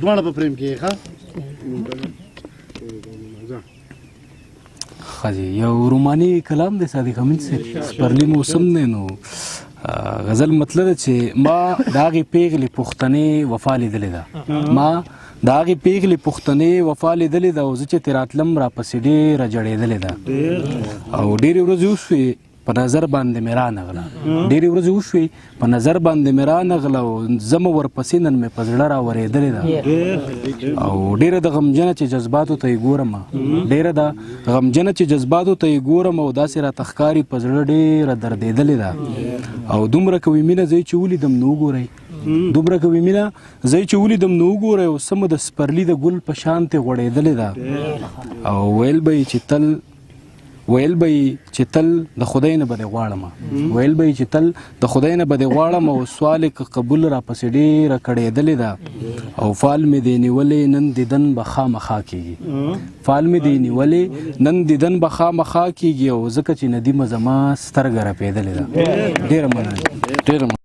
دواړه په فریم کې ښه خځې یو روماني کلام دی صادق حمید صاحب سپرلي موسم دی نو غزل مطلب دی چې ما د هغې پیغلې پښتنې وفا لیدلې ده ما د هغې پیغلې پښتنې وفا لیدلې ده او زه چې ترې راتلم راپسې ډېره جړېدلې ده او ډېرې ورځې وشوې په نظر باندې مې رانغله ډېرې ورځې وشوې په نظر باندې مې رانغله او زه مې ورپسې نن مې په زړه راورېدلې ده او ډېره د غمجنه چې جذباتو ته یې ګورم ډېره د غمجنه چې جذباتو ته یې ګورم او داسې راته ښکاري په زړه ډېره دردېدلې ده او دومره کوي مینه زه چې ولیدم نو وګورئ دومره کوي مینه زه چې ولیدم نو وګورئ او سمه د سپرلي د ګل په شانتې غوړېدلې ده او ویل به یې چې تل د خدای نه به دې غواړم ویل به یې چې تل د خدای نه به دې غواړم او سوال یې قبول راپسې ډېره کړېدلې ده او فال مې دې نیولې نن دیدن به خامخا کېږي فال مې دې نیولې نن دیدن به خامخا کېږي او ځکه چې ندیمه زما سترګه رپېدلې ده ډېره مننه